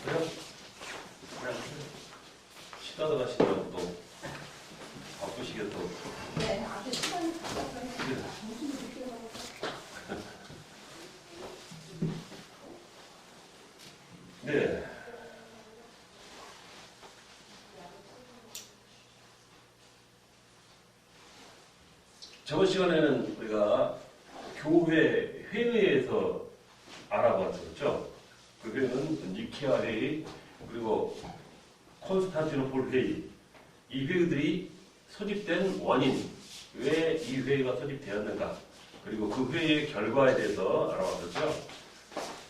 그래요? 그냥 쉬다가 가시더라고 또 바쁘시게 또. 네, 앞에 시간이 바빠서 네. 무슨 일이 필요하고. 네. 저번 시간에는 우리가 교회 회의에서 알아봤었죠. 그 회의는 니케아 회의, 그리고 콘스탄티노폴 회의. 이 회의들이 소집된 원인, 왜 이 회의가 소집되었는가, 그리고 그 회의의 결과에 대해서 알아봤었죠.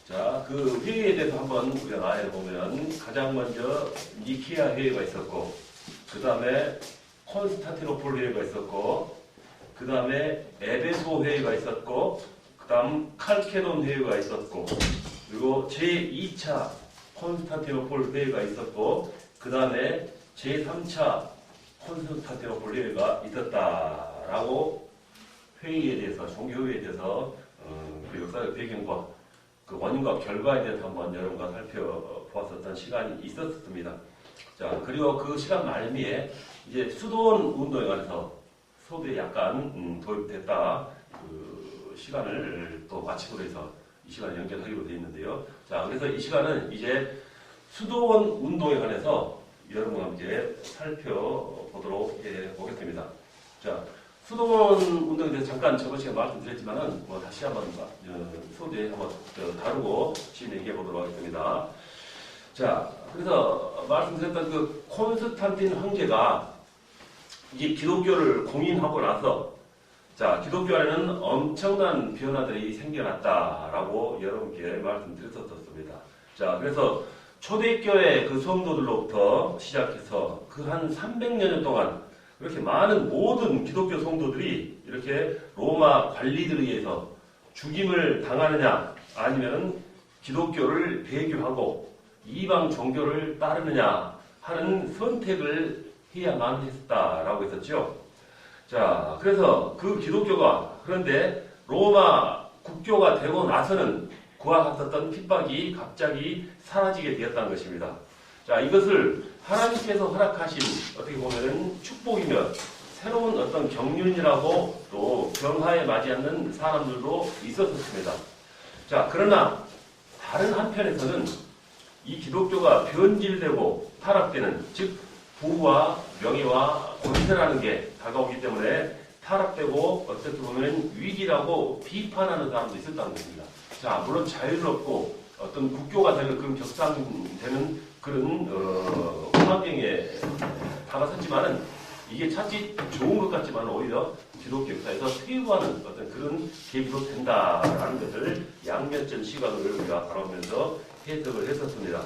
자, 그 회의에 대해서 한번 우리가 나열해 보면 가장 먼저 니케아 회의가 있었고, 그 다음에 콘스탄티노폴 회의가 있었고, 그 다음에 에베소 회의가 있었고, 그 다음 칼케돈 회의가 있었고, 그리고 제2차 콘스탄티노폴 회의가 있었고, 그 다음에 제3차 콘스탄티노폴 회의가 있었다라고 회의에 대해서, 종교회의에 대해서 그 역사적 배경과 그 원인과 결과에 대해서 한번 여러분과 살펴보았었던 시간이 있었습니다. 자, 그리고 그 시간 말미에 이제 수도원 운동에 관해서 소비에 약간 도입됐다. 그 시간을 또 마치고 해서 이 시간을 연결하기로 되어 있는데요. 자, 그래서 이 시간은 이제 수도원 운동에 관해서 여러분과 함께 살펴보도록 해보겠습니다. 자, 수도원 운동에 대해서 잠깐 저번 시간에 말씀드렸지만은 뭐 다시 한번 소대에 한번 다루고 진행해 보도록 하겠습니다. 자, 그래서 말씀드렸던 그 콘스탄틴 황제가 이제 기독교를 공인하고 나서, 자, 기독교 안에는 엄청난 변화들이 생겨났다라고 여러분께 말씀드렸었습니다. 자, 그래서 초대교회 그 성도들로부터 시작해서 그 한 300년 동안 그렇게 많은 모든 기독교 성도들이 이렇게 로마 관리들에 의해서 죽임을 당하느냐, 아니면 기독교를 배교하고 이방 종교를 따르느냐 하는 선택을 해야만 했다라고 했었죠. 자, 그래서 그 기독교가, 그런데 로마 국교가 되고 나서는 그와 같았던 핍박이 갑자기 사라지게 되었다는 것입니다. 자, 이것을 하나님께서 허락하신, 어떻게 보면은 축복이며 새로운 어떤 경륜이라고 또 변화에 맞이하는 사람들도 있었습니다. 자, 그러나 다른 한편에서는 이 기독교가 변질되고 타락되는, 즉 부와 명예와 권세라는 게 다가오기 때문에 타락되고 어떻게 보면 위기라고 비판하는 사람도 있었다는 것입니다. 자, 물론 자유롭고 어떤 국교가 되는 그런 격상되는 그런 환경에 다가섰지만은 이게 차치 좋은 것 같지만 오히려 기독교 역사에서 퇴보하는 어떤 그런 계기도 된다라는 것을 양면적 시각을 우리가 바라보면서 해석을 했었습니다.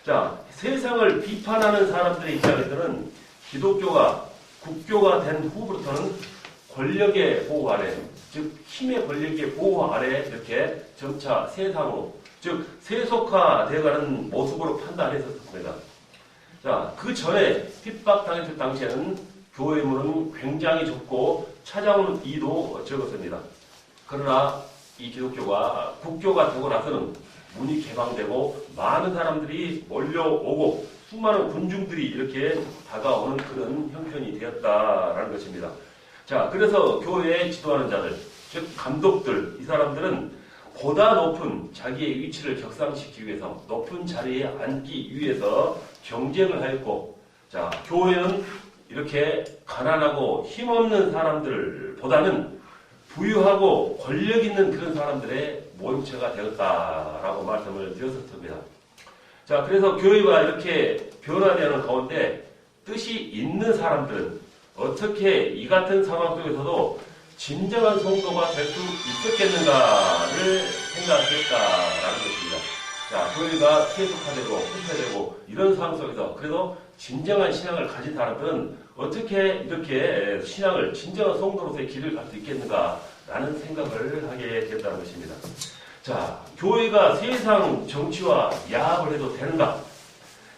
자, 세상을 비판하는 사람들의 입장에서는 기독교가 국교가 된 후부터는 권력의 보호 아래, 즉 힘의 권력의 보호 아래 이렇게 점차 세상으로, 즉 세속화되어가는 모습으로 판단했었습니다. 자, 그 전에 핍박당했을 당시에는 교회 문은 굉장히 좁고 찾아오는 이도 적었습니다. 그러나 이 기독교가 국교가 되고 나서는 문이 개방되고 많은 사람들이 몰려오고 수많은 군중들이 이렇게 다가오는 그런 형편이 되었다라는 것입니다. 자, 그래서 교회에 지도하는 자들, 즉 감독들, 이 사람들은 보다 높은 자기의 위치를 격상시키기 위해서, 높은 자리에 앉기 위해서 경쟁을 하였고, 자, 교회는 이렇게 가난하고 힘없는 사람들보다는 부유하고 권력 있는 그런 사람들의 모임체가 되었다라고 말씀을 드렸었습니다. 자, 그래서 교회가 이렇게 변화되는 가운데 뜻이 있는 사람들은 어떻게 이 같은 상황 속에서도 진정한 성도가 될 수 있었겠는가를 생각했다라는 것입니다. 자, 교회가 세속화되고 후퇴되고 이런 상황 속에서 그래도 진정한 신앙을 가진 사람들은 어떻게 이렇게 신앙을 진정한 성도로서의 길을 갈 수 있겠는가라는 생각을 하게 됐다는 것입니다. 자, 교회가 세상 정치와 야합을 해도 되는가?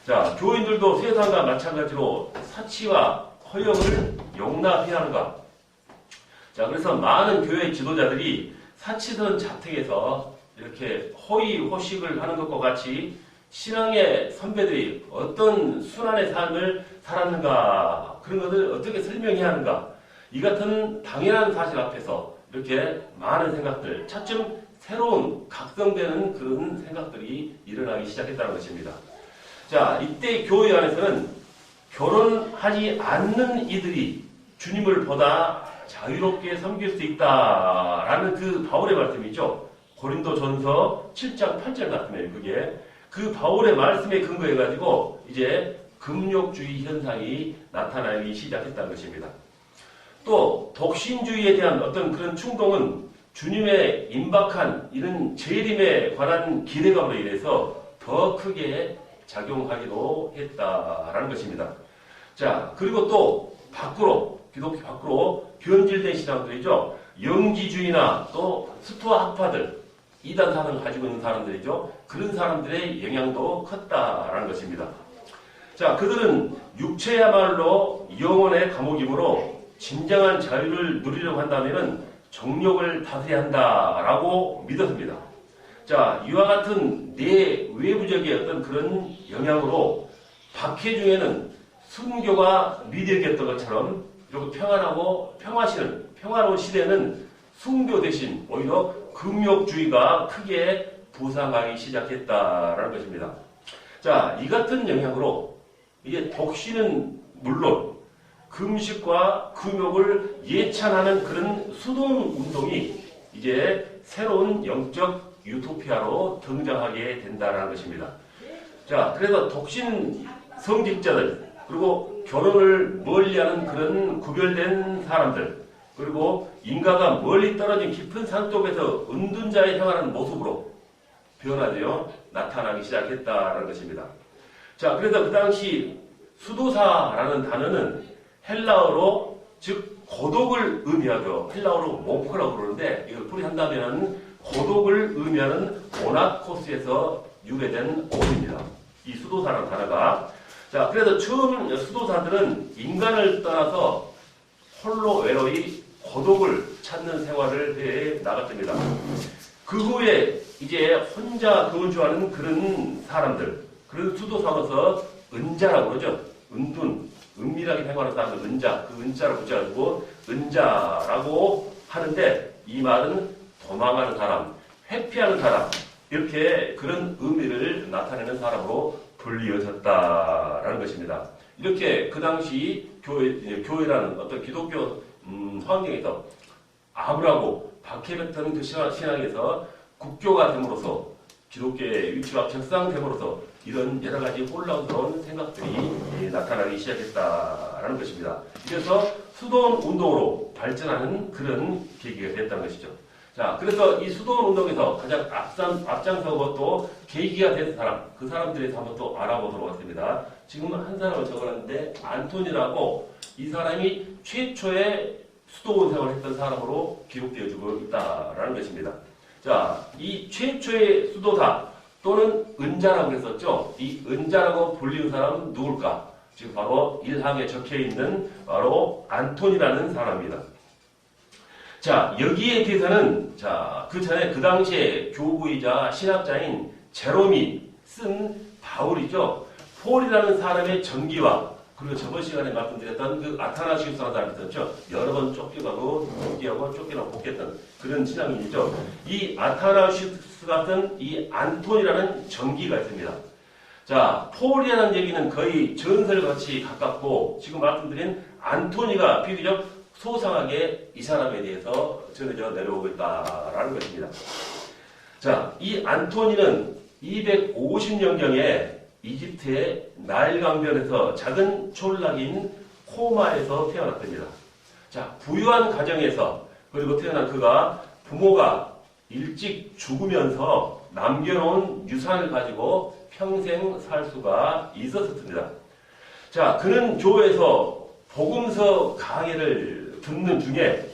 자, 교인들도 세상과 마찬가지로 사치와 허영을 용납해야 하는가? 자, 그래서 많은 교회 지도자들이 사치스러운 자택에서 이렇게 허위 호식을 하는 것과 같이 신앙의 선배들이 어떤 순환의 삶을 살았는가, 그런 것을 어떻게 설명해야 하는가, 이 같은 당연한 사실 앞에서 이렇게 많은 생각들, 차츰 새로운 각성되는 그런 생각들이 일어나기 시작했다는 것입니다. 자, 이때 교회 안에서는 결혼하지 않는 이들이 주님을 보다 자유롭게 섬길 수 있다라는 그 바울의 말씀이죠. 고린도전서 7장 8절 같으면 그게 그 바울의 말씀에 근거해가지고 이제 금욕주의 현상이 나타나기 시작했다는 것입니다. 또 독신주의에 대한 어떤 그런 충동은 주님의 임박한 이런 재림에 관한 기대감으로 인해서 더 크게 작용하기도 했다라는 것입니다. 자, 그리고 또 밖으로, 기독교 밖으로 변질된 신앙들이죠. 영지주의나 또 스토아 학파들, 이단 사상을 가지고 있는 사람들이죠. 그런 사람들의 영향도 컸다라는 것입니다. 자, 그들은 육체야말로 영혼의 감옥이므로 진정한 자유를 누리려고 한다면은 정욕을 다스려야 한다라고 믿었습니다. 자, 이와 같은 내외부적인 어떤 그런 영향으로 박해 중에는 순교가 미덕이었던 것처럼 이렇게 평안하고 평화로운 시대는 순교 대신 오히려 금욕주의가 크게 부상하기 시작했다라는 것입니다. 자, 이 같은 영향으로 이제 독신은 물론 금식과 금욕을 예찬하는 그런 수동 운동이 이제 새로운 영적 유토피아로 등장하게 된다는 것입니다. 자, 그래서 독신 성직자들, 그리고 결혼을 멀리하는 그런 구별된 사람들, 그리고 인가가 멀리 떨어진 깊은 산 속에서 은둔자의 생활하는 모습으로 변화되어 나타나기 시작했다는 것입니다. 자, 그래서 그 당시 수도사라는 단어는 헬라어로, 즉 고독을 의미하죠. 헬라어로 모크라고 그러는데 이걸 풀이한다면 고독을 의미하는 모나코스에서 유래된 어원입니다. 이 수도사라는 단어가. 자, 그래서 처음 수도사들은 인간을 떠나서 홀로 외로이 고독을 찾는 생활을 해 나갔습니다. 그 후에 이제 혼자 거주하는 그런 사람들, 그런 수도사로서 은자라고 그러죠. 은밀하게 생활하는 사람들, 은자, 그 은자를 붙여가지고 은자라고 하는데, 이 말은 도망하는 사람, 회피하는 사람, 이렇게 그런 의미를 나타내는 사람으로 불리어졌다라는 것입니다. 이렇게 그 당시 교회라는 어떤 기독교 환경에서 암울하고 박해했던 그 신앙에서 국교가 됨으로써 기독교의 위치가 격상됨으로써 이런 여러 가지 혼란스러운 생각들이 나타나기 시작했다라는 것입니다. 그래서 수도원 운동으로 발전하는 그런 계기가 됐다는 것이죠. 자, 그래서 이 수도원 운동에서 가장 앞장서고 또 계기가 된 사람, 그 사람들에 대해서 한번 또 알아보도록 하겠습니다. 지금 한 사람을 적어놨는데 안톤이라고, 이 사람이 최초의 수도원 생활을 했던 사람으로 기록되어지고 있다라는 것입니다. 자, 이 최초의 수도사 또는 은자라고 했었죠. 이 은자라고 불리는 사람은 누굴까? 지금 바로 1항에 적혀있는 바로 안톤이라는 사람입니다. 자, 여기에 대해서는, 자, 그 전에 그 당시에 교구이자 신학자인 제롬이 쓴 바울이죠. 폴이라는 사람의 전기와, 그리고 저번 시간에 말씀드렸던 그 아타나시우스라는 사람이 있었죠. 여러 번 쫓겨가고 복귀했던 그런 신앙인이죠. 이 아타나시우스 같은 이 안톤이라는 전기가 있습니다. 자, 폴이라는 얘기는 거의 전설같이 가깝고, 지금 말씀드린 안토니가 비교적 소상하게 이 사람에 대해서 전해져 내려오고 있다라는 것입니다. 자, 이 안토니는 250년경에 이집트의 나일 강변에서 작은 촌락인 코마에서 태어났습니다. 자, 부유한 가정에서, 그리고 태어난 그가 부모가 일찍 죽으면서 남겨놓은 유산을 가지고 평생 살 수가 있었습니다. 자, 그는 교회에서 복음서 강의를 듣는 중에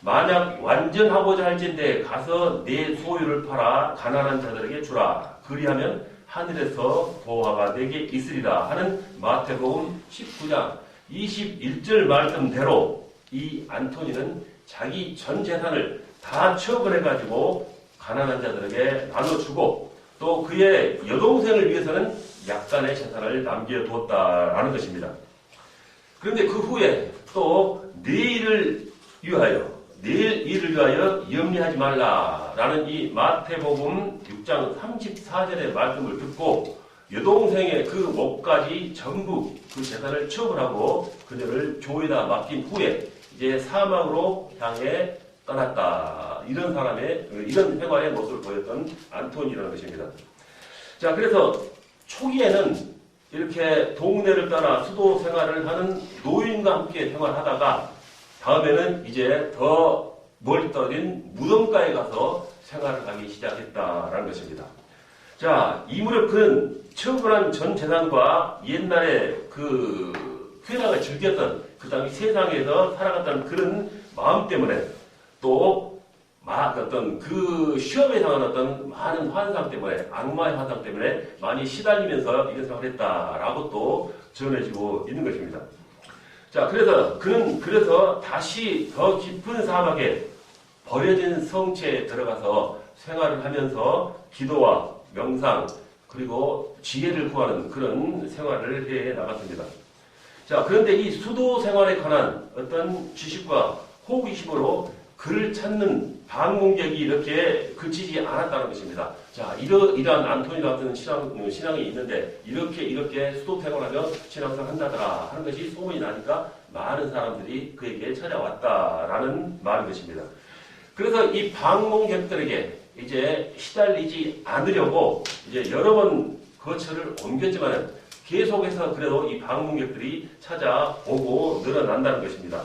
만약 완전하고자 할진대 가서 내 소유를 팔아 가난한 자들에게 주라. 그리하면 하늘에서 보화가 내게 있으리라 하는 마태복음 19장 21절 말씀대로 이 안토니는 자기 전 재산을 다 처분해가지고 가난한 자들에게 나눠주고, 또 그의 여동생을 위해서는 약간의 재산을 남겨두었다라는 것입니다. 그런데 그 후에 또 내일 일을 위하여 염려하지 말라라는 이 마태복음 6장 34절의 말씀을 듣고 여동생의 그 몫까지 전부 그 재산을 처분하고 그녀를 조에다 맡긴 후에 이제 사막으로 향해 떠났다. 이런 생활의 모습을 보였던 안토니라는 것입니다. 자, 그래서 초기에는 이렇게 동네를 떠나 수도 생활을 하는 노인과 함께 생활하다가 다음에는 이제 더 멀리 떨어진 무덤가에 가서 생활을 하기 시작했다라는 것입니다. 자, 이 무렵 그는 처분한 전 재산과 옛날에 그 쾌락을 즐겼던 그 당시 세상에서 살아갔던 그런 마음 때문에 또 어떤 그 시험에 당한 어떤 많은 환상 때문에 악마의 환상 때문에 많이 시달리면서 이런 생활을 했다라고 또 전해지고 있는 것입니다. 자, 그는 다시 더 깊은 사막에 버려진 성체에 들어가서 생활을 하면서 기도와 명상 그리고 지혜를 구하는 그런 생활을 해 나갔습니다. 자, 그런데 이 수도 생활에 관한 어떤 지식과 호기심으로 그를 찾는 방문객이 이렇게 그치지 않았다는 것입니다. 자, 이러한 안토니 같은 신앙이 있는데 이렇게 수도 생활하며 신앙생활 한다더라 하는 것이 소문이 나니까 많은 사람들이 그에게 찾아왔다라는 말인 것입니다. 그래서 이 방문객들에게 이제 시달리지 않으려고 이제 여러 번 거처를 옮겼지만 계속해서 그래도 이 방문객들이 찾아오고 늘어난다는 것입니다.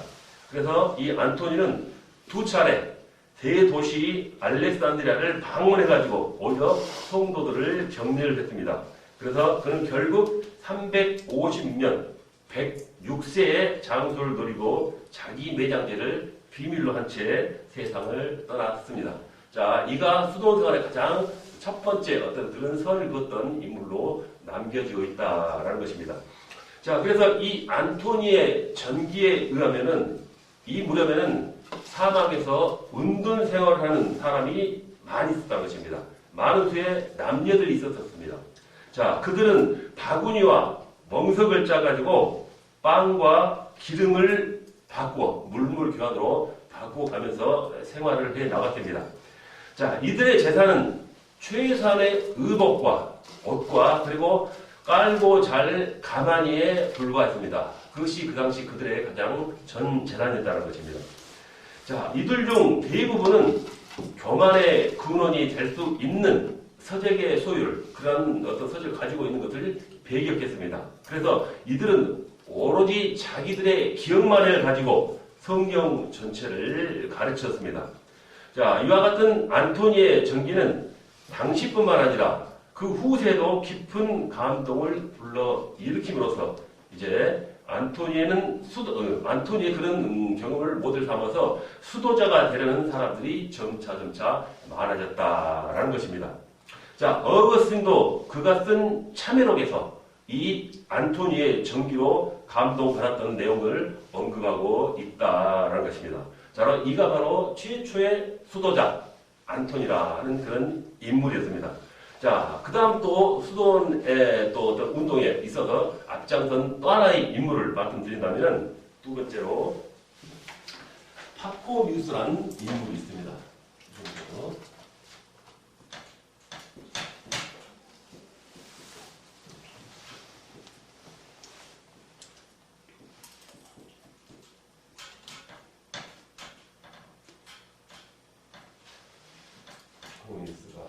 그래서 이 안토니는 2차례 대도시 알렉산드리아를 방문해가지고 오히려 성도들을 격려를 했습니다. 그래서 그는 결국 356년 106세의 장소를 누리고 자기 매장제를 비밀로 한 채 세상을 떠났습니다. 자, 이가 수도생활의 가장 첫 번째 어떤 그런 선을 그었던 인물로 남겨지고 있다라는 것입니다. 자, 그래서 이 안토니의 전기에 의하면은 이 무렵에는 사막에서 운동 생활을 하는 사람이 많이 있었다는 것입니다. 많은 수의 남녀들이 있었습니다. 자, 그들은 바구니와 멍석을 짜가지고 빵과 기름을 바꾸어 물물 교환으로 바꾸어 가면서 생활을 해 나갔답니다. 자, 이들의 재산은 최소한의 의복과 옷과 그리고 깔고 잘 가마니에 불과했습니다. 그것이 그 당시 그들의 가장 전 재산이었다는 것입니다. 자, 이들 중 대부분은 교만의 근원이 될 수 있는 서적의 소유를, 그런 어떤 서적을 가지고 있는 것을 배기했겠습니다. 그래서 이들은 오로지 자기들의 기억만을 가지고 성경 전체를 가르쳤습니다. 자, 이와 같은 안토니의 전기는 당시뿐만 아니라 그 후세도 깊은 감동을 불러 일으킴으로써 이제 안토니의 그런 경험을 모델 삼아서 수도자가 되려는 사람들이 점차 많아졌다라는 것입니다. 자, 어거스틴도 그가 쓴 참회록에서 이 안토니의 전기로 감동받았던 내용을 언급하고 있다라는 것입니다. 자, 이가 바로 최초의 수도자 안토니라는 그런 인물이었습니다. 자, 그 다음 또 수도원의 또 어떤 운동에 있어서 앞장선 또 하나의 인물을 말씀드린다면 두 번째로 파코미우스라는 인물이 있습니다. 파코미우스가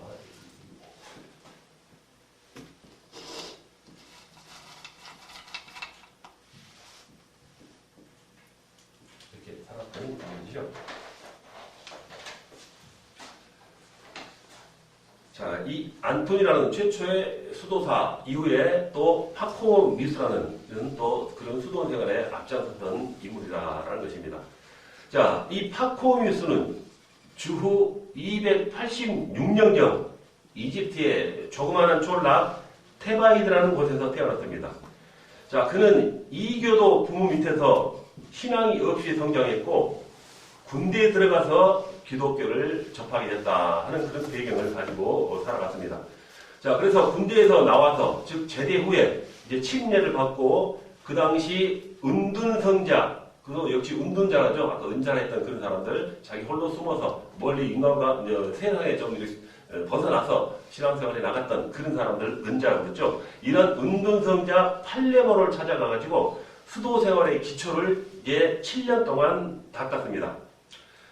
이렇게 살았던 인물이죠. 자, 이 안토니라는 최초의 수도사 이후에 또 파코미우스라는 이런 또 그런 수도원 생활에 앞장섰던 인물이라는 것입니다. 자, 이 파코미우스는 주후 286년경 이집트의 조그마한 촌락 테바이드라는 곳에서 태어났습니다. 자, 그는 이교도 부모 밑에서 신앙이 없이 성장했고 군대에 들어가서 기독교를 접하게 됐다 하는 그런 배경을 가지고 살아갔습니다. 자, 그래서 군대에서 나와서, 즉, 제대 후에 이제 침례를 받고, 그 당시 은둔성자, 그도 역시 은둔자라죠. 아까 은자라 했던 그런 사람들, 자기 홀로 숨어서 멀리 인간과 세상에 좀 벗어나서 신앙생활에 나갔던 그런 사람들, 은자라고 그랬죠. 이런 은둔성자 팔레모를 찾아가가지고 수도 생활의 기초를 이제 7년 동안 닦았습니다.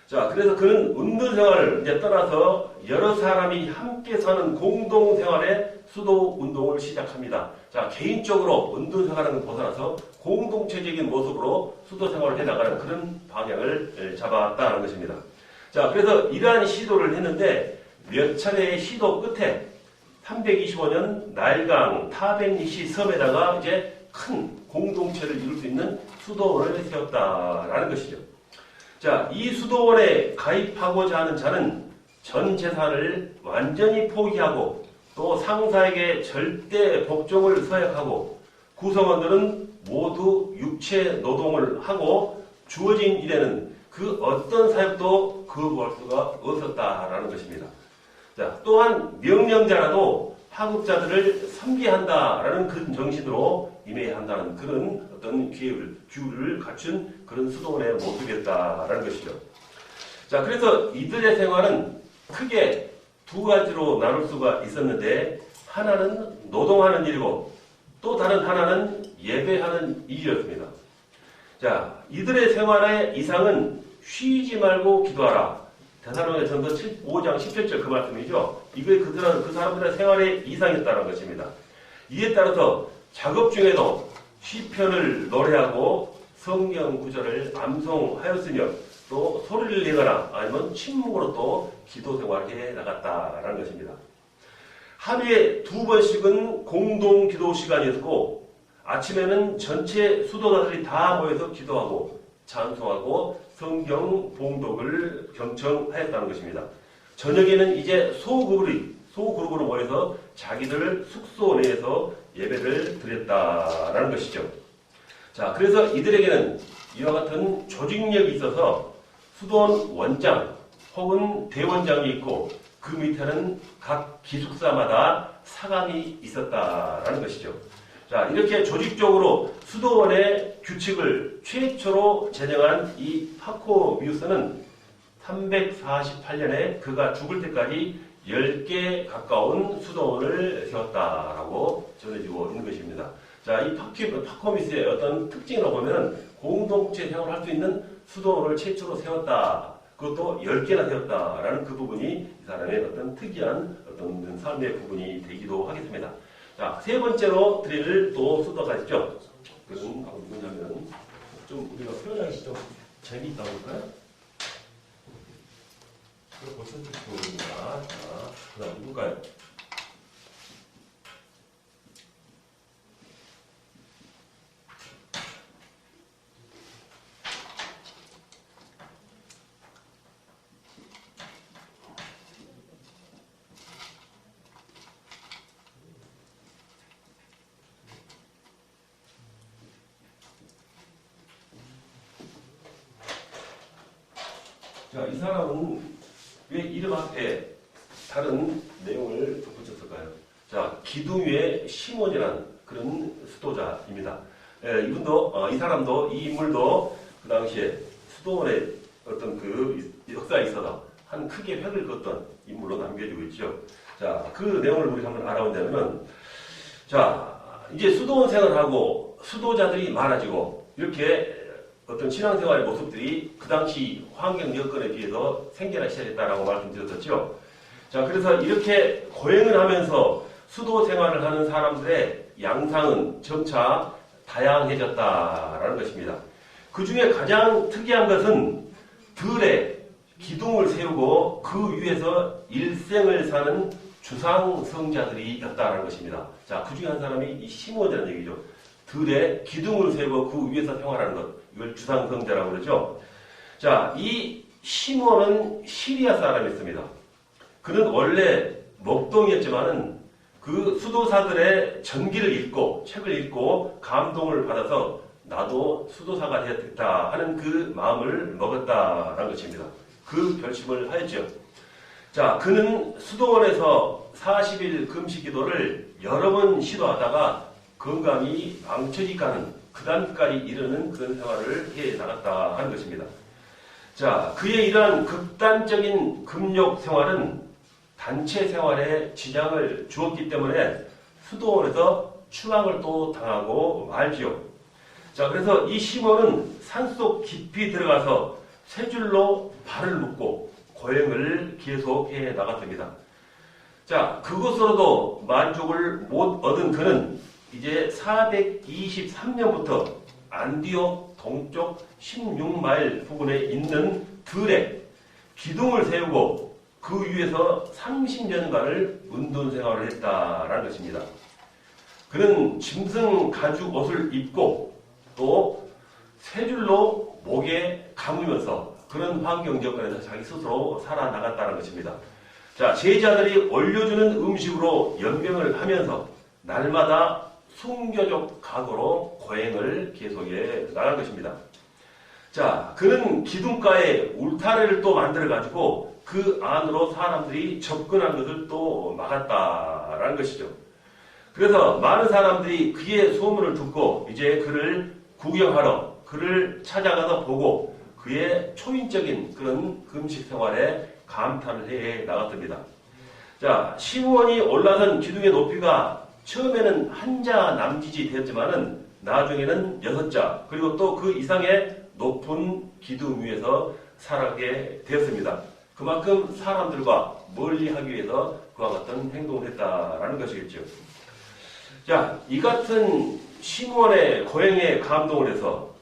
자, 그래서 그는 은둔 생활을 이제 떠나서 여러 사람이 함께 사는 공동 생활의 수도 운동을 시작합니다. 자, 개인적으로 은둔 생활을 벗어나서 공동체적인 모습으로 수도 생활을 해나가는 그런 방향을 잡았다는 것입니다. 자, 그래서 이러한 시도를 했는데 몇 차례의 시도 끝에 325년 나일강 타벤니시 섬에다가 이제 큰 공동체를 이룰 수 있는 수도원을 세웠다라는 것이죠. 자, 이 수도원에 가입하고자 하는 자는 전 재산을 완전히 포기하고 또 상사에게 절대 복종을 서약하고 구성원들은 모두 육체 노동을 하고 주어진 일에는 그 어떤 사역도 거부할 수가 없었다라는 것입니다. 자, 또한 명령자라도 하급자들을 섬기한다라는 그 정신으로 임해야 한다는 그런 어떤 규율을 갖춘 그런 수도원의 모습이었다라는 것이죠. 자, 그래서 이들의 생활은 크게 두 가지로 나눌 수가 있었는데 하나는 노동하는 일이고 또 다른 하나는 예배하는 일이었습니다. 자, 이들의 생활의 이상은 쉬지 말고 기도하라. 데살로니가전서 5장 17절 그 말씀이죠. 이게 그 사람들의 생활의 이상이었다는 것입니다. 이에 따라서 작업 중에도 시편을 노래하고 성경 구절을 암송하였으며 또 소리를 내거나 아니면 침묵으로 또 기도 생활을 해 나갔다라는 것입니다. 하루에 2번씩은 공동 기도 시간이었고 아침에는 전체 수도자들이 다 모여서 기도하고 찬송하고 성경 봉독을 경청하였다는 것입니다. 저녁에는 이제 소그룹으로 모여서 자기들 숙소 내에서 예배를 드렸다라는 것이죠. 자, 그래서 이들에게는 이와 같은 조직력이 있어서 수도원 원장 혹은 대원장이 있고 그 밑에는 각 기숙사마다 사감이 있었다라는 것이죠. 자, 이렇게 조직적으로 수도원의 규칙을 최초로 제정한 이 파코미우스는 348년에 그가 죽을 때까지 10개 가까운 수도원을 세웠다라고 전해지고 있는 것입니다. 자, 이 파코미우스의 어떤 특징으로 보면 공동체 생활을 할 수 있는 수도원을 최초로 세웠다. 그것도 10개나 세웠다라는 그 부분이 이 사람의 어떤 특이한 어떤 삶의 부분이 되기도 하겠습니다. 자, 세 번째로 드릴 또 수도가 있죠. 그것은 뭐냐면 좀 우리가 표현하기 좀 재미있다고 할까요? 그거 벌써 좋습니다. 자, 그 다음 누굴까요? 자, 이 사람은 왜 이름 앞에 다른 내용을 덧붙였을까요? 자, 기둥 위에 시몬이라는 그런 수도자입니다. 이 사람도, 이 인물도 그 당시에 수도원의 어떤 그 역사에 있어서 한 크게 획을 그었던 인물로 남겨지고 있죠. 자, 그 내용을 우리가 한번 알아본다면, 자, 이제 수도원 생활하고 수도자들이 많아지고 이렇게 어떤 신앙생활의 모습들이 그 당시 환경 여건에 비해서 생겨나기 시작했다라고 말씀드렸었죠. 자, 그래서 이렇게 고행을 하면서 수도 생활을 하는 사람들의 양상은 점차 다양해졌다라는 것입니다. 그 중에 가장 특이한 것은 들에 기둥을 세우고 그 위에서 일생을 사는 주상성자들이었다라는 것입니다. 자, 그 중에 한 사람이 이 시몬이라는 얘기죠. 들에 기둥을 세우고 그 위에서 생활하는 것. 이걸 주상성자라고 그러죠. 자, 이 시몬은 시리아 사람이었습니다. 그는 원래 먹동이었지만은 그 수도사들의 전기를 읽고 책을 읽고 감동을 받아서 나도 수도사가 되었다 하는 그 마음을 먹었다라는 것입니다. 그 결심을 하였죠. 자, 그는 수도원에서 40일 금식 기도를 여러 번 시도하다가 건강이 망쳐지가는 그 단까지 이르는 그런 생활을 해 나갔다 하는 것입니다. 자, 그의 이러한 극단적인 금욕 생활은 단체 생활에 지장을 주었기 때문에 수도원에서 추방을 또 당하고 말지요. 자, 그래서 이 시몬은 산속 깊이 들어가서 세 줄로 발을 묶고 고행을 계속해 나갔습니다. 자, 그것으로도 만족을 못 얻은 그는 이제 423년부터 안디옥 동쪽 16마일 부근에 있는 들에 기둥을 세우고 그 위에서 30년간을 운동 생활을 했다라는 것입니다. 그는 짐승 가죽 옷을 입고 또 세 줄로 목에 감으면서 그런 환경 여건에서 자기 스스로 살아나갔다는 것입니다. 자, 제자들이 올려주는 음식으로 연명을 하면서 날마다 순교적 각오로 고행을 계속해 나간 것입니다. 자, 그는 기둥가에 울타리를 또 만들어가지고 그 안으로 사람들이 접근한 것을 또 막았다라는 것이죠. 그래서 많은 사람들이 그의 소문을 듣고 이제 그를 구경하러 그를 찾아가서 보고 그의 초인적인 그런 금식 생활에 감탄을 해 나갔습니다. 자, 시므온이 올라선 기둥의 높이가 처음에는 한자 남짓이 되었지만은 나중에는 6자 그리고 또 그 이상의 높은 기둥 위에서 살아가게 되었습니다. 그만큼 사람들과 멀리하기 위해서 그와 같은 행동을 했다라는 것이겠죠. 자, 이 같은 시므온의 고행에 감동을 해서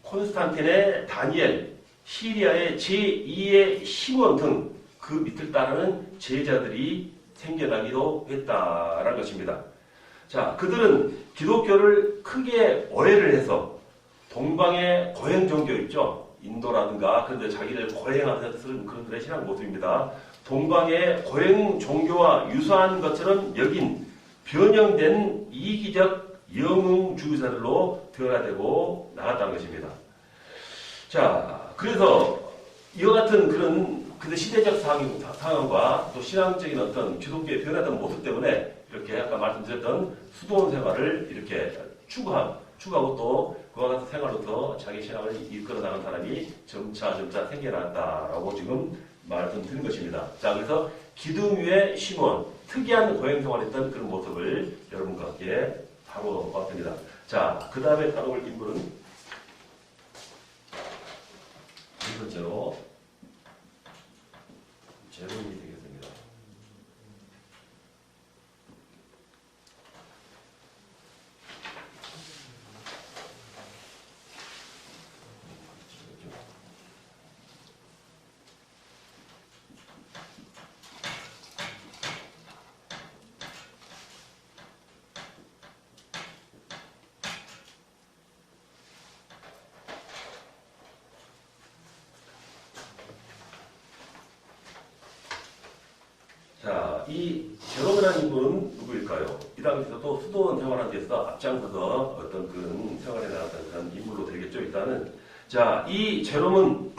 콘스탄틴의 다니엘, 시리아의 제2의 시몬 등 그 밑을 따르는 제자들이 생겨나기도 했다라는 것입니다. 자, 그들은 기독교를 크게 오해를 해서 동방의 고행 종교 있죠. 인도라든가 그런데 자기를 고행하면서 쓰는 그런 신앙 모습입니다. 동방의 고행 종교와 유사한 것처럼 여긴 변형된 이기적 영웅주의자들로 변화되고 나갔다는 것입니다. 자, 그래서 이와 같은 그런 시대적 상황과 또 신앙적인 어떤 기독교의 변화된 모습 때문에 이렇게 아까 말씀드렸던 수도원 생활을 이렇게 추구하고 또 그와 같은 생활로서 자기 신앙을 이끌어 나간 사람이 점차 생겨났다라고 지금 말씀드린 것입니다. 자, 그래서 기둥 위에 시몬, 특이한 고행 생활했던 그런 모습을 여러분과 함께 다뤄봤습니다. 자, 그 다음에 다뤄볼 인물은 두 번째로 제롬이 되겠습니다. 자, 이 제롬이라는 인물은 누구일까요? 이 당시에도 수도원 생활하는 데서 앞장서서 어떤 그런 생활에 나갔던 그런 인물로 되겠죠, 일단은. 자, 이 제롬은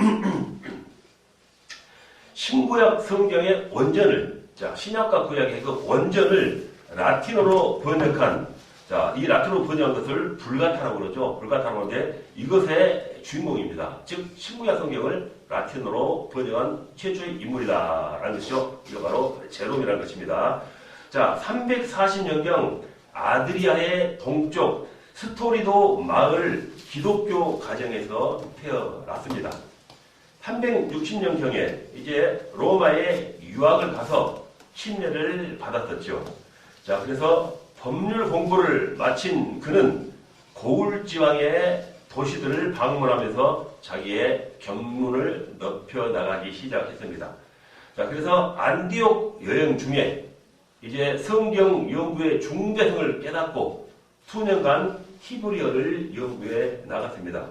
신구약 성경의 원전을, 자, 신약과 구약의 그 원전을 라틴어로 번역한, 자, 이 라틴어로 번역한 것을 불가타라고 그러죠. 불가타라고 하는데 이것의 주인공입니다. 즉, 신구약 성경을 라틴어로 번역한 최초의 인물이다라는 것이죠. 이거 바로 제롬이라는 것입니다. 자, 340년경 아드리아의 동쪽 스토리도 마을 기독교 가정에서 태어났습니다. 360년경에 이제 로마에 유학을 가서 침례를 받았었죠. 자, 그래서 법률 공부를 마친 그는 고울지방의 도시들을 방문하면서 자기의 견문을 넓혀나가기 시작했습니다. 자, 그래서 안디옥 여행 중에 이제 성경 연구의 중대성을 깨닫고 수년간 히브리어를 연구해 나갔습니다.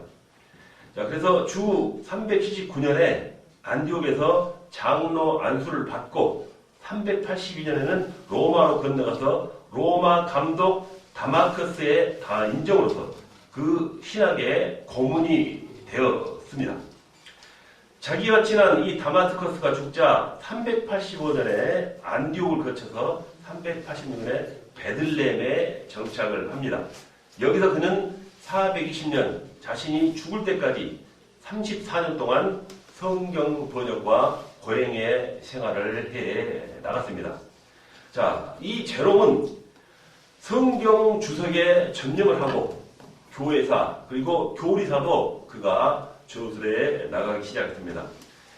자, 그래서 주 379년에 안디옥에서 장로 안수를 받고 382년에는 로마로 건너가서 로마 감독 다마커스의 인정으로서 그 신학의 고문이 되었습니다. 자기와 친한 이 다마스커스가 죽자 385년에 안디옥을 거쳐서 386년에 베들레헴에 정착을 합니다. 여기서 그는 420년 자신이 죽을 때까지 34년 동안 성경 번역과 고행의 생활을 해 나갔습니다. 자, 이 제롬은 성경 주석에 전념을 하고 교회사 그리고 교리사도 그가 저술에 나가기 시작했습니다.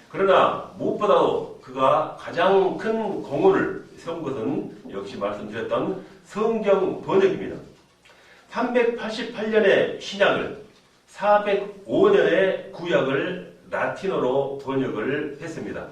그러나 무엇보다도 그가 가장 큰 공헌을 세운 것은 역시 말씀드렸던 성경 번역입니다. 388년의 신약을 405년의 구약을 라틴어로 번역을 했습니다.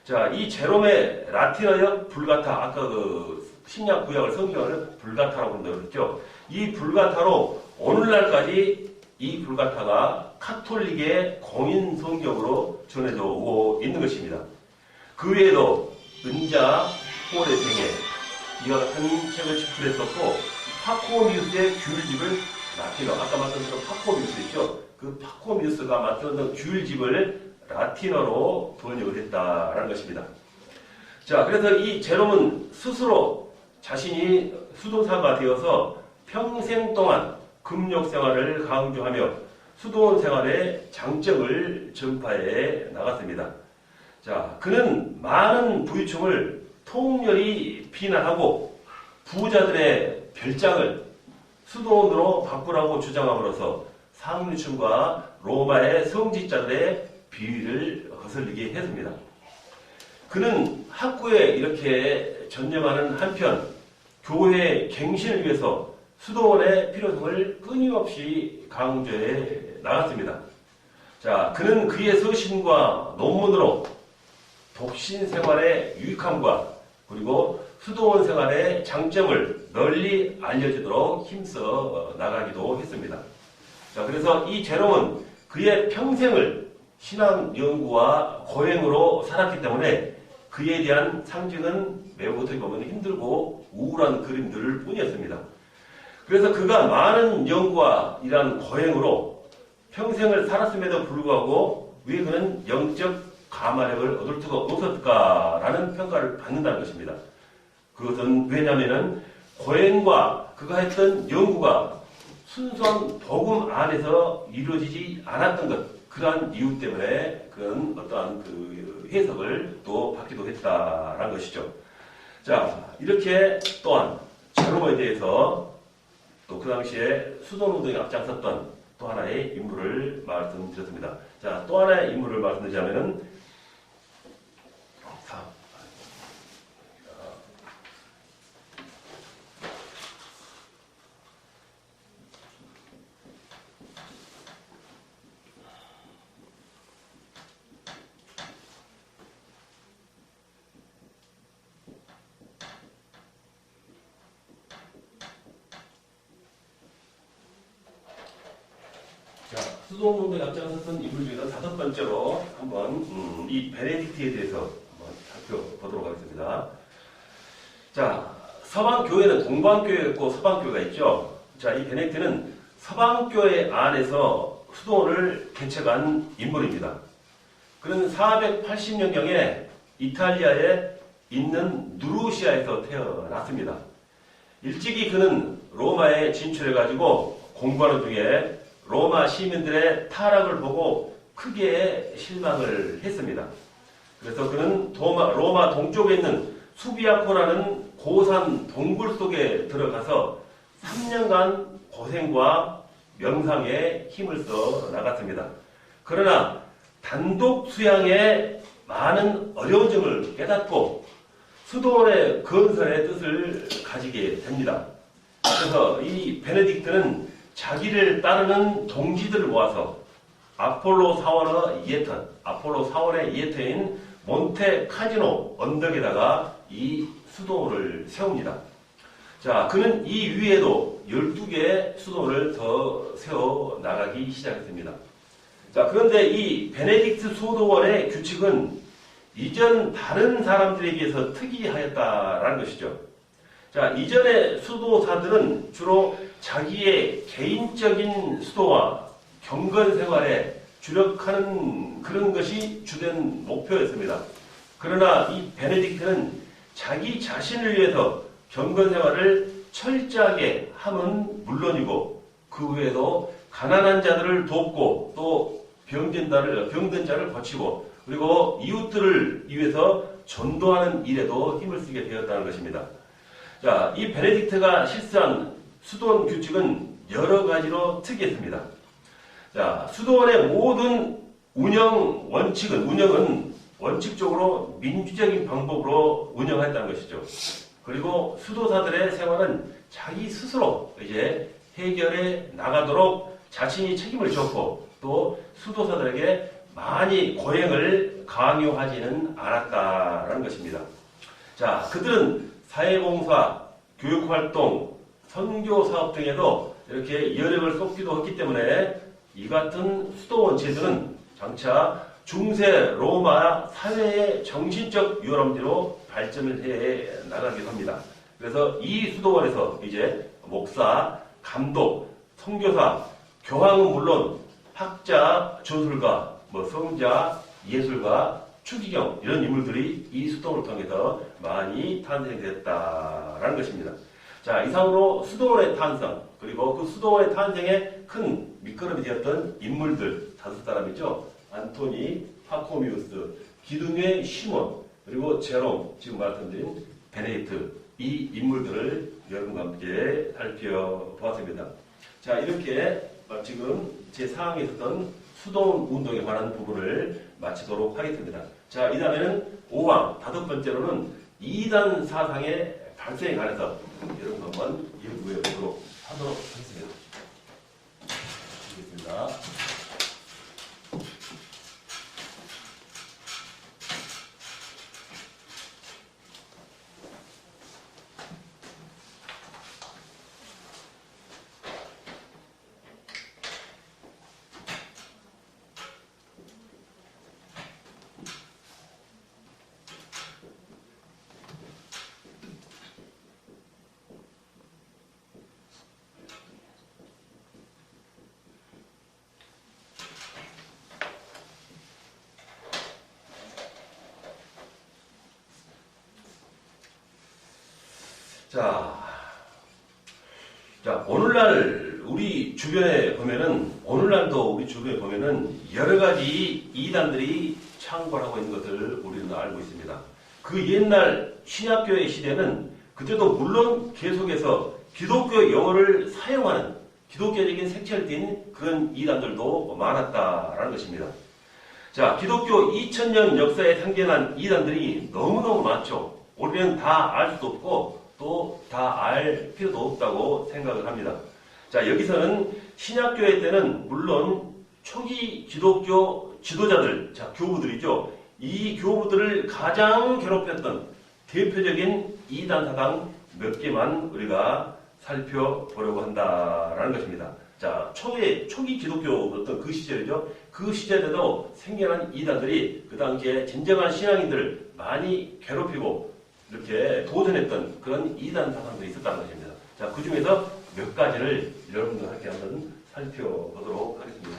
자, 이 제롬의 라틴어역 불가타, 아까 그 신약 구약을 성경을 불가타라고 한다고 그랬죠. 이 불가타로 오늘날까지 이 불가타가 카톨릭의 공인 성경으로 전해져 오고 있는 것입니다. 그 외에도 은자, 호레생애 이와 같은 책을 집필했었고 파코미우스의 규율집을 라틴어, 아까 말씀드린 파코미우스 있죠. 그 파코미우스가 만들었던 규율집을 라틴어로 번역을 했다라는 것입니다. 자, 그래서 이 제롬은 스스로 자신이 수도사가 되어서 평생 동안 금욕 생활을 강조하며 수도원 생활의 장점을 전파해 나갔습니다. 자, 그는 많은 부유층을 통렬히 비난하고 부자들의 별장을 수도원으로 바꾸라고 주장함으로써 상류층과 로마의 성직자들의 비위를 거슬리게 했습니다. 그는 학구에 이렇게 전념하는 한편 교회의 갱신을 위해서 수도원의 필요성을 끊임없이 강조해 나갔습니다. 자, 그는 그의 서신과 논문으로 독신 생활의 유익함과 그리고 수도원 생활의 장점을 널리 알려지도록 힘써 나가기도 했습니다. 자, 그래서 이 제롬은 그의 평생을 신앙 연구와 고행으로 살았기 때문에 그에 대한 상징은 매우 어떻게 보면 힘들고 우울한 그림들 뿐이었습니다. 그래서 그가 많은 연구와 이러한 고행으로 평생을 살았음에도 불구하고 왜 그는 영적 가마력을 얻을 수가 없었을까라는 평가를 받는다는 것입니다. 그것은 왜냐하면 고행과 그가 했던 연구가 순수한 복음 안에서 이루어지지 않았던 것, 그러한 이유 때문에 그런 어떠한 그 해석을 또 받기도 했다라는 것이죠. 자, 이렇게 또한 제롬에 대해서 또 그 당시에 수도운동에 앞장섰던 또 하나의 인물을 말씀드렸습니다. 자, 또 하나의 인물을 말씀드리자면은 수도운동에 앞장섰던 인물 중에서 다섯 번째로 한번 이 베네딕트에 대해서 한번 살펴보도록 하겠습니다. 자, 서방교회는 동방교회가 있고 서방교회가 있죠. 자, 이 베네딕트는 서방교회 안에서 수도원을 개척한 인물입니다. 그는 480년경에 이탈리아에 있는 누르시아에서 태어났습니다. 일찍이 그는 로마에 진출해가지고 공부하는 중에 로마 시민들의 타락을 보고 크게 실망을 했습니다. 그래서 그는 로마 동쪽에 있는 수비아코라는 고산 동굴 속에 들어가서 3년간 고생과 명상에 힘을 써 나갔습니다. 그러나 단독 수양에 많은 어려운 점을 깨닫고 수도원의 건설의 뜻을 가지게 됩니다. 그래서 이 베네딕트는 자기를 따르는 동지들을 모아서 아폴로 사원의 이에터인 몬테 카지노 언덕에다가 이 수도원을 세웁니다. 자, 그는 이 위에도 12개의 수도원을 더 세워 나가기 시작했습니다. 자, 그런데 이 베네딕트 수도원의 규칙은 이전 다른 사람들에 비해서 특이하였다라는 것이죠. 자, 이전의 수도사들은 주로 자기의 개인적인 수도와 경건 생활에 주력하는 그런 것이 주된 목표였습니다. 그러나 이 베네딕트는 자기 자신을 위해서 경건 생활을 철저하게 함은 물론이고 그 외에도 가난한 자들을 돕고 또 병든 자를 거치고 그리고 이웃들을 위해서 전도하는 일에도 힘을 쓰게 되었다는 것입니다. 자, 이 베네딕트가 실시한 수도원 규칙은 여러 가지로 특이했습니다. 자, 수도원의 모든 운영은 원칙적으로 민주적인 방법으로 운영했다는 것이죠. 그리고 수도사들의 생활은 자기 스스로 이제 해결해 나가도록 자신이 책임을 졌고 또 수도사들에게 많이 고행을 강요하지는 않았다라는 것입니다. 자, 그들은 사회봉사, 교육활동, 선교사업 등에도 이렇게 여력을 쏟기도 했기 때문에 이 같은 수도원 제도는 장차 중세 로마 사회의 정신적 유람지로 발전을 해 나가기도 합니다. 그래서 이 수도원에서 이제 목사, 감독, 선교사, 교황은 물론 학자, 저술가, 성자, 예술가, 추기경 이런 인물들이 이 수도원을 통해서 많이 탄생됐다라는 것입니다. 자, 이상으로 수도원의 탄생 그리고 그 수도원의 탄생에 큰 밑거름이 되었던 인물들 5사람이죠. 안토니, 파코미우스, 기둥의 시몬, 그리고 제롬, 지금 말씀드린 베네딕트 이 인물들을 여러분과 함께 살펴보았습니다. 자, 이렇게 지금 제4항에 있었던 수도원 운동에 관한 부분을 마치도록 하겠습니다. 자, 이 다음에는 5항, 5번째로는 이단 사상의 발생에 관해서 여러분 한번 연구해 보도록 하도록 하겠습니다. 알겠습니다. 자, 오늘날 우리 주변에 보면은, 여러 가지 이단들이 창궐하고 있는 것을 우리는 알고 있습니다. 그 옛날 신약교회 시대는 그때도 물론 계속해서 기독교 영어를 사용하는 기독교적인 색채를 띤 그런 이단들도 많았다라는 것입니다. 자, 기독교 2000년 역사에 상징한 이단들이 너무너무 많죠. 우리는 다 알 수도 없고 또 다 알 필요도 없다고 생각을 합니다. 자, 여기서는 신약교회 때는 물론 초기 기독교 지도자들, 자, 교부들이죠. 이 교부들을 가장 괴롭혔던 대표적인 이단 사상 몇 개만 우리가 살펴보려고 한다라는 것입니다. 자, 초기 기독교 어떤 그 시절이죠. 그 시절에도 생겨난 이단들이 그 당시에 진정한 신앙인들을 많이 괴롭히고 이렇게 도전했던 그런 이단 사상들이 있었다는 것입니다. 자, 그 중에서 몇 가지를 여러분들께 한번 살펴보도록 하겠습니다.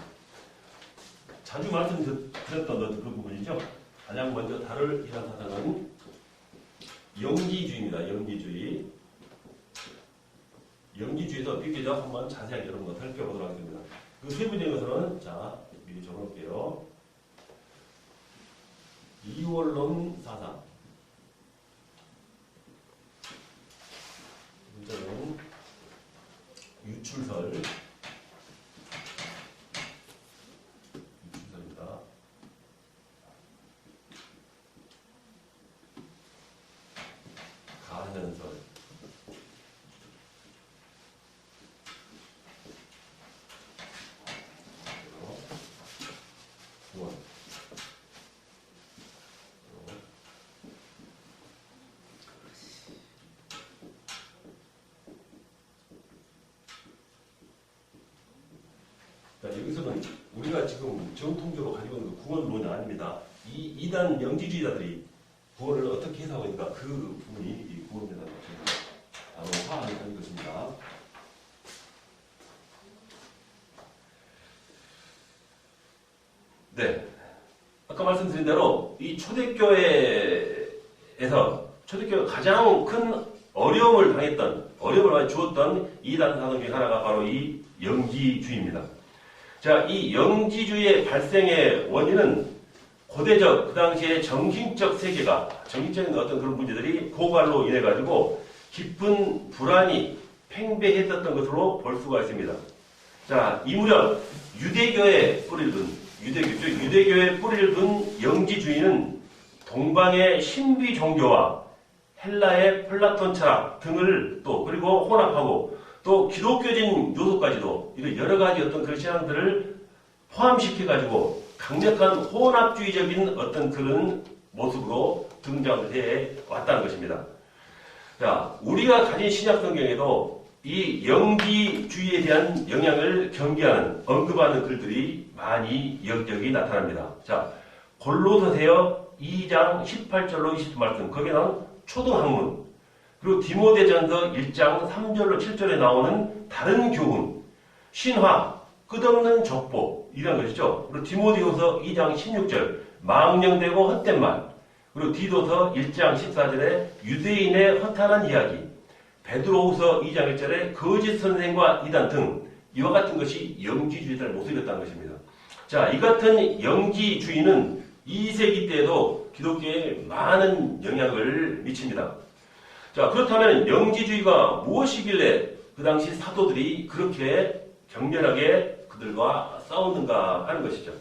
자주 말씀드렸던 그 부분이죠. 가장 먼저 다룰 이단 사상은 영지주의입니다. 영지주의. 영지주의에서 비교적 한번 자세하게 여러분과 살펴보도록 하겠습니다. 그 세부적인 것은 자, 미리 적어놓을게요. 이원론 사상. 문제는 유출설. 유출설입니다. 가현설. 구원. 자, 여기서는 우리가 지금 정통적으로 가지고 있는 그 구원론이 아닙니다. 이 이단 영지주의자들이 구원을 어떻게 해석하고 있는가 그 부분이 이 구원이라는 것입니다. 바로 화학을 하는 것입니다. 네. 아까 말씀드린 대로 이 초대교회가 가장 큰 어려움을 당했던, 어려움을 많이 주었던 이단 사상 중에 하나가 바로 이 영지주의입니다. 자, 이 영지주의의 발생의 원인은 고대적, 그 당시의 정신적 세계가, 정신적인 어떤 그런 문제들이 고갈로 인해가지고 깊은 불안이 팽배했었던 것으로 볼 수가 있습니다. 자, 이 무렵 유대교의 뿌리를 둔, 유대교의 뿌리를 둔 영지주의는 동방의 신비 종교와 헬라의 플라톤 철학 등을 또 그리고 혼합하고 또 기독교적인 요소까지도 이런 여러 가지 어떤 그런 신앙들을 포함시켜가지고 강력한 혼합주의적인 어떤 그런 모습으로 등장을 해 왔다는 것입니다. 자, 우리가 가진 신약 성경에도 이 영지주의에 대한 영향을 경계하는, 언급하는 글들이 많이 여기저기 나타납니다. 자, 골로새서 2장 18절로 20절 말씀, 거기에 나온 초등학문, 그리고 디모데전서 1장 3절로 7절에 나오는 다른 교훈, 신화, 끝없는 족보, 이런 것이죠. 그리고 디모데후서 2장 16절, 망령되고 헛된 말, 그리고 디도서 1장 14절에 유대인의 허탄한 이야기, 베드로후서 2장 1절에 거짓 선생과 이단 등 이와 같은 것이 영지주의자의 모습이었다는 것입니다. 자, 이 같은 영지주의는 2세기 때에도 기독교에 많은 영향을 미칩니다. 자, 그렇다면 영지주의가 무엇이길래 그 당시 사도들이 그렇게 격렬하게 그들과 싸우는가 하는 것이죠.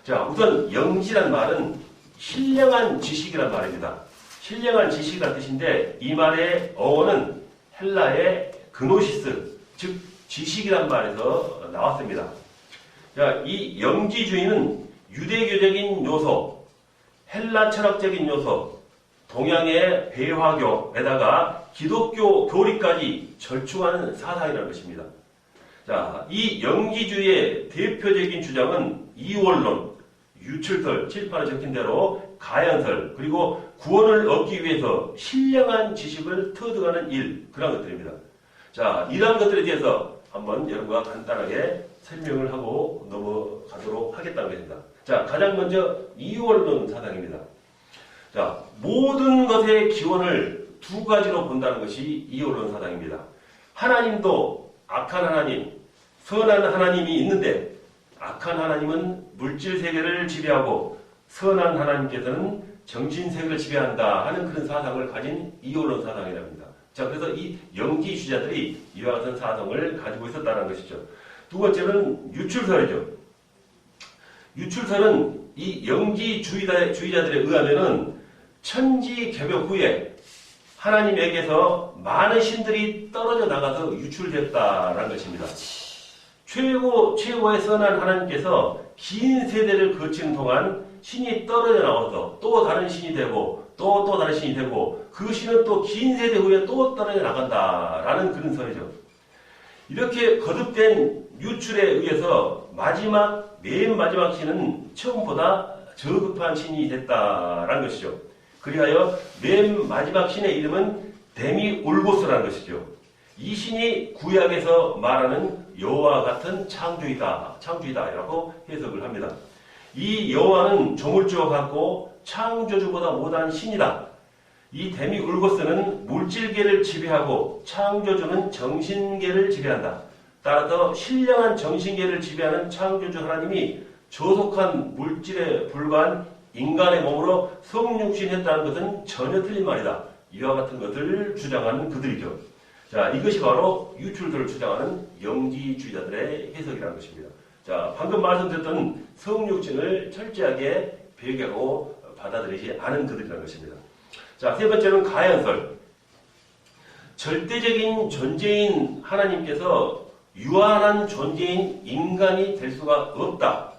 자, 우선 영지란 말은 신령한 지식이란 말입니다. 신령한 지식이란 뜻인데 이 말의 어원은 헬라의 그노시스, 즉 지식이란 말에서 나왔습니다. 자, 이 영지주의는 유대교적인 요소, 헬라 철학적인 요소, 동양의 배화교에다가 기독교 교리까지 절충하는 사상이라는 것입니다. 자, 이 영지주의의 대표적인 주장은 이원론, 유출설, 칠판에 적힌 대로 가연설, 그리고 구원을 얻기 위해서 신령한 지식을 터득하는 일, 그런 것들입니다. 자, 이러한 것들에 대해서 한번 여러분과 간단하게 설명을 하고 넘어가도록 하겠다는 것입니다. 자, 가장 먼저 이원론 사상입니다. 자, 모든 것의 기원을 두 가지로 본다는 것이 이원론 사상입니다. 하나님도 악한 하나님, 선한 하나님이 있는데 악한 하나님은 물질 세계를 지배하고 선한 하나님께서는 정신 세계를 지배한다 하는 그런 사상을 가진 이원론 사상이라고 합니다. 자, 그래서 이 영지주의자들이 이와 같은 사상을 가지고 있었다는 것이죠. 두 번째는 유출설이죠. 유출설은 이 영지주의자들에 의하면은 천지개벽 후에 하나님에게서 많은 신들이 떨어져 나가서 유출됐다라는 것입니다. 최고의 선한 하나님께서 긴 세대를 거치는 동안 신이 떨어져 나와서 또 다른 신이 되고 또 다른 신이 되고 그 신은 또 긴 세대 후에 또 떨어져 나간다라는 그런 설이죠. 이렇게 거듭된 유출에 의해서 맨 마지막 신은 처음보다 저급한 신이 됐다라는 것이죠. 그리하여 맨 마지막 신의 이름은 데미울고스라는 것이죠. 이 신이 구약에서 말하는 여호와 같은 창조이다라고 해석을 합니다. 이 여호와는 조물주와 같고 창조주보다 못한 신이다. 이 데미울고스는 물질계를 지배하고 창조주는 정신계를 지배한다. 따라서 신령한 정신계를 지배하는 창조주 하나님이 조속한 물질에 불과한 인간의 몸으로 성육신했다는 것은 전혀 틀린 말이다. 이와 같은 것을 주장하는 그들이죠. 자, 이것이 바로 유출설을 주장하는 영지주의자들의 해석이라는 것입니다. 자, 방금 말씀드렸던 성육신을 철저하게 배격하고 받아들이지 않은 그들이라는 것입니다. 자, 세 번째는 가연설. 절대적인 존재인 하나님께서 유한한 존재인 인간이 될 수가 없다.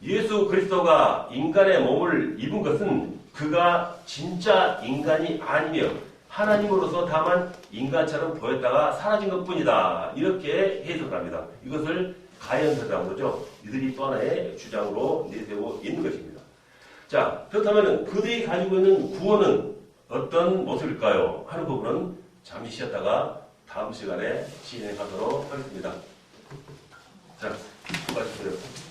예수 그리스도가 인간의 몸을 입은 것은 그가 진짜 인간이 아니며 하나님으로서 다만 인간처럼 보였다가 사라진 것뿐이다. 이렇게 해석합니다. 이것을 가연설이라고 그러죠. 이들이 또 하나의 주장으로 내세우고 있는 것입니다. 자, 그렇다면 그들이 가지고 있는 구원은 어떤 모습일까요? 하는 부분은 잠시 쉬었다가 다음 시간에 진행하도록 하겠습니다. 자, 수고하셨습니다.